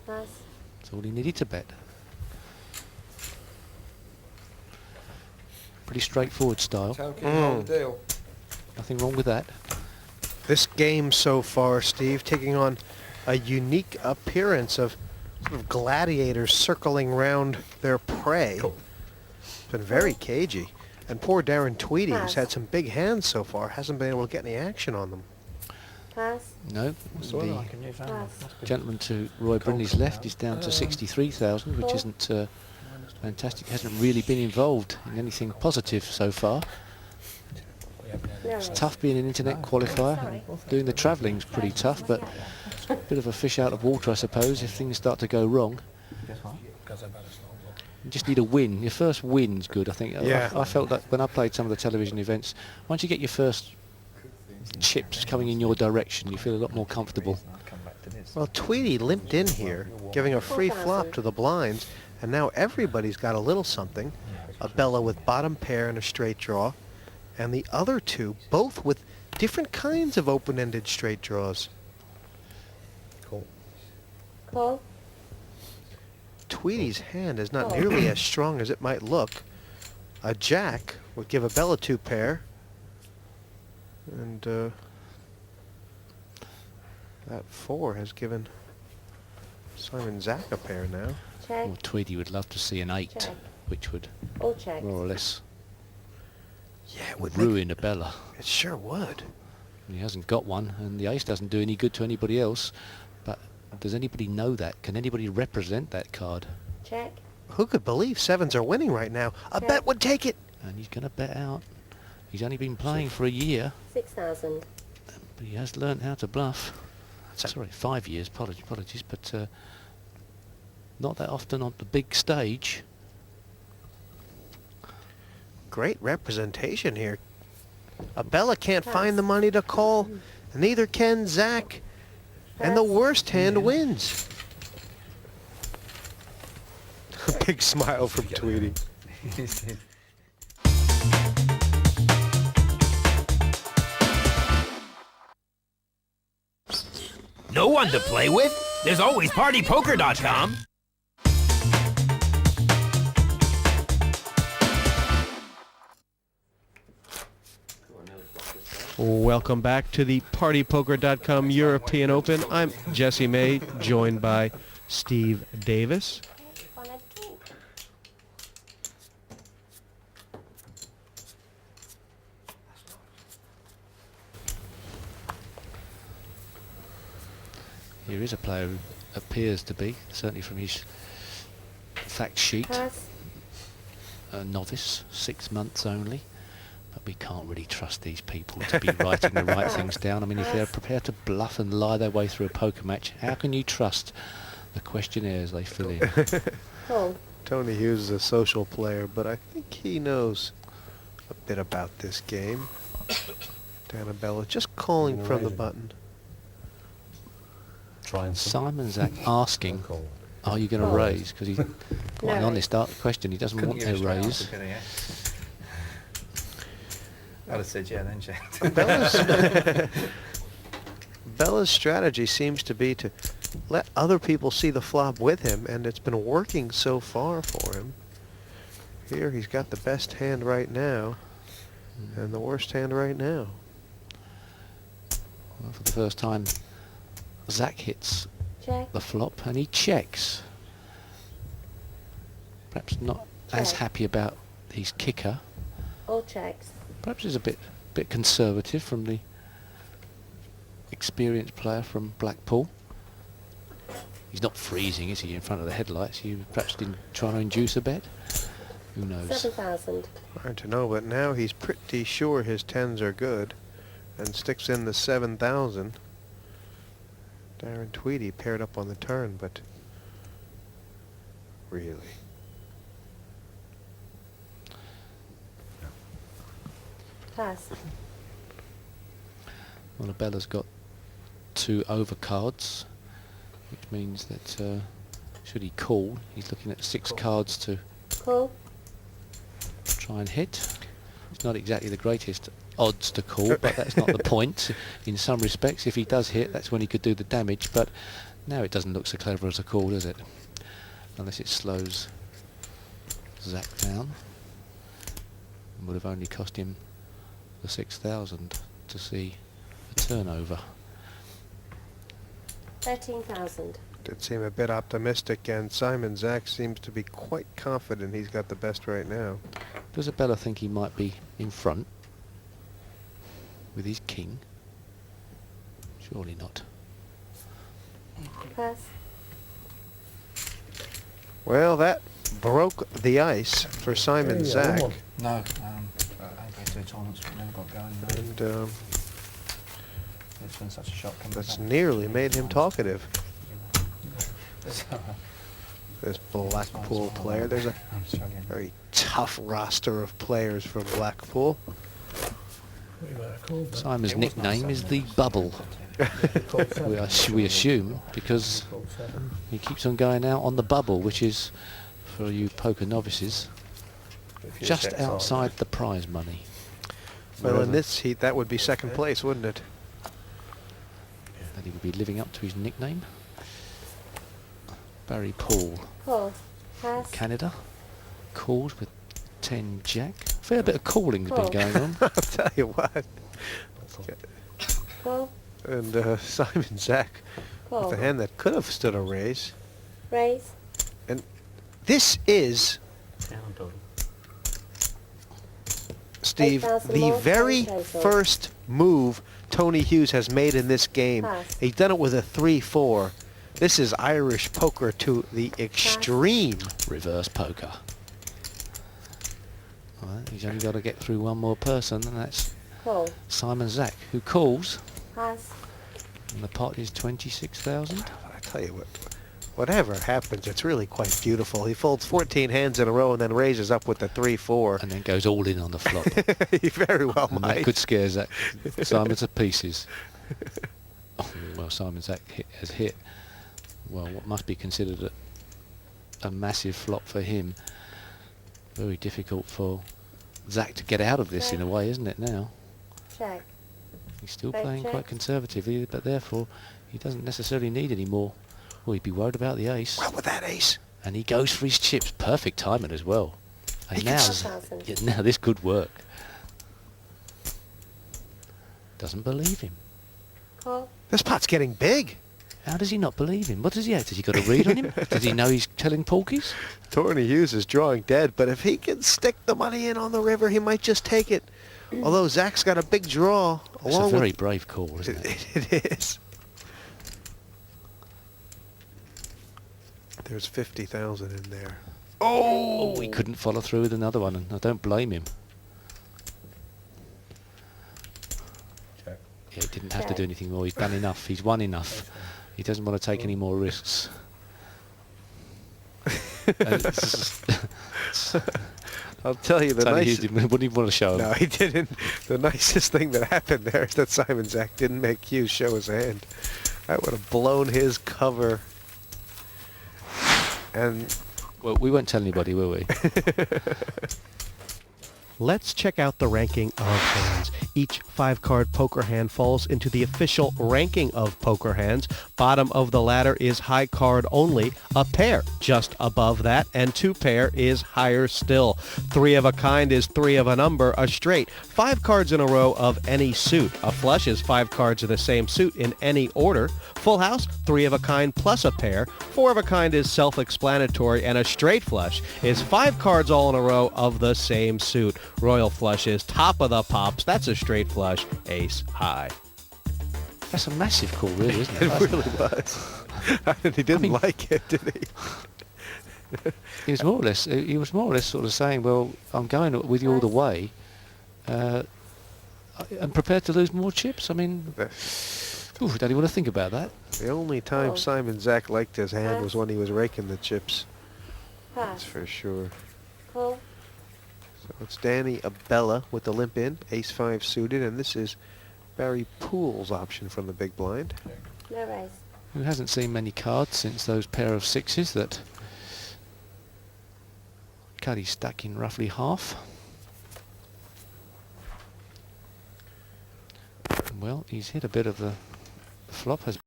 Pass. That's all he needed to bet. Pretty straightforward style. Hold the deal. Nothing wrong with that. This game so far, Steve, taking on a unique appearance of sort of gladiators circling round their prey. Cool. It's been very cagey. And poor Darren Tweedy, who's Pass. had some big hands so far, hasn't been able to get any action on them. Pass. No, the gentleman to Roy Brindley's left is down to 63,000, which isn't fantastic. Hasn't really been involved in anything positive so far. No. It's tough being an internet qualifier. And doing the travelling's pretty tough, but a bit of a fish out of water, I suppose, if things start to go wrong. You just need a win. Your first win's good, I think. Yeah. I felt that when I played some of the television events, once you get your first chips coming in your direction, you feel a lot more comfortable. Well, Tweedy limped in here, giving a free flop to the blinds, and now everybody's got a little something. A Bella with bottom pair and a straight draw, and the other two both with different kinds of open-ended straight draws. Call. Tweedy's hand is not nearly as strong as it might look. A jack would give a Bella two pair, and that four has given Simon Zach a pair now. Check. Well, Tweedy would love to see an 8, Check. which would All checks. more or less Yeah, it would ruin a Bella. It sure would. He hasn't got one, and the ace doesn't do any good to anybody else. But does anybody know that? Can anybody represent that card? Check. Who could believe sevens are winning right now? A Yeah. bet would take it. And he's going to bet out. He's only been playing for a year, 6,000. but he has learned how to bluff. That's a- Sorry, 5 years, apologies, but not that often on the big stage. Great representation here. A Bella can't Pass. find the money to call, and neither can Zach. And the Pass. worst hand wins. A big smile from Tweedy. No one to play with? There's always PartyPoker.com. Welcome back to the PartyPoker.com European Open. I'm Jesse May, joined by Steve Davis. On a drink. Here is a player who appears to be, certainly from his fact sheet, Pass. a novice, 6 months only. But we can't really trust these people to be writing the right things down. I mean, if they're prepared to bluff and lie their way through a poker match, how can you trust the questionnaires they fill in? Call. Tony Hughes is a social player, but I think he knows a bit about this game. Danabella just calling from the button. Simon Zach asking, are you going to Call. raise? Because he's quite an No. honest question. He doesn't want to raise. I'd have said yeah, then checked. Bella's strategy seems to be to let other people see the flop with him, and it's been working so far for him. Here he's got the best hand right now, and the worst hand right now. Well, for the first time, Zach hits Check. the flop and he checks. Perhaps not as Check. happy about his kicker. All checks. Perhaps he's a bit conservative from the experienced player from Blackpool. He's not freezing, is he, in front of the headlights? You perhaps didn't try to induce a bet? Who knows? 7,000. Hard to know, but now he's pretty sure his tens are good, and sticks in the 7,000. Darren Tweedy paired up on the turn, but really. Pass. Well, Abella's got 2 overcards, which means that should he call, he's looking at 6 cards to Call. try and hit. It's not exactly the greatest odds to call, but that's not the point. In some respects, if he does hit, that's when he could do the damage, but now it doesn't look so clever as a call, does it? Unless it slows Zach down. It would have only cost him the 6,000 to see a turnover. 13,000. Did seem a bit optimistic, and Simon Zach seems to be quite confident he's got the best right now. Does Abella think he might be in front with his king? Surely not. Pass. Well, that broke the ice for Simon Zach. No, I go to the tournaments, but never got going. No. And It's been such a shock coming that's back. nearly made him talkative. So, This Blackpool player. There's a I'm struggling. very tough roster of players from Blackpool. Simon's It was nickname nice is the having Bubble. We assume because he keeps on going out on the bubble, which is, for you poker novices, just outside the prize money. Well, in this heat, that would be second place, wouldn't it? That he would be living up to his nickname. Barry Paul, Call. Pass. Canada, called with 10 jack. Fair bit of calling's been going on. I'll tell you what. Call. And Simon Zach Call. with a hand that could have stood a raise. Raise. And this is, Steve, 8,000 the more, very 10,000. first move Tony Hughes has made in this game. Pass. He's done it with a 3-4. This is Irish poker to the extreme. Reverse poker. Right, he's only got to get through one more person, and that's Call. Simon Zach, who calls, Pass. and the pot is 26,000. I tell you what, whatever happens, it's really quite beautiful. He folds 14 hands in a row and then raises up with the 3-4. And then goes all in on the flop. He very well And might. that could scare Zach. Simon to pieces. Oh, well, Simon Zach has hit, well, what must be considered a massive flop for him. Very difficult for Zach to get out of this in a way, isn't it, now? Check. He's still Both playing quite checks. conservatively, but therefore he doesn't necessarily need any more. Well, he'd be worried about the ace. Well, with that ace. And he goes for his chips. Perfect timing as well. And He now, gets- 12,000. yeah, now this could work. Doesn't believe him. Call. This pot's getting big. How does he not believe him? What does he have? Does he got a read on him? Does he know he's telling porkies? Tony Hughes is drawing dead, but if he can stick the money in on the river, he might just take it. Although Zach's got a big draw. It's a Along very with brave call, isn't it? it is. There's 50,000 in there. Oh, he couldn't follow through with another one, and I don't blame him. Check. Yeah, he didn't have to Check. do anything more. He's done enough. He's won enough. He doesn't want to take any more risks. And I'll tell you the Tony Hughes nicest. wouldn't even want to show him. No, he didn't. The nicest thing that happened there is that Simon Zach didn't make Hughes show his hand. That would have blown his cover. And Well, we won't tell anybody, will we? let's check out the ranking of hands. Each 5-card poker hand falls into the official ranking of poker hands. Bottom of the ladder is high card only. A pair just above that, and 2 pair is higher still. 3 of a kind is 3 of a number, a straight. 5 cards in a row of any suit. A flush is 5 cards of the same suit in any order. Full house, 3 of a kind plus a pair. 4 of a kind is self-explanatory, and a straight flush is 5 cards all in a row of the same suit. Royal flush is top of the pops. That's a straight flush, ace high. That's a massive call, really, isn't it? It really was. And he didn't like it, did he? He was more or less sort of saying, well, I'm going with you all the way, and prepared to lose more chips. I mean, ooh, don't even want to think about that. The only time Oh. Simon Zach liked his hand was Pass. when he was raking the chips. Pass. That's for sure. Call. So it's Danny Abella with the limp in, ace-5 suited, and this is Barry Poole's option from the big blind. No raise. Who hasn't seen many cards since those pair of 6s that cut his stack in roughly half. Well, he's hit a bit of the flop has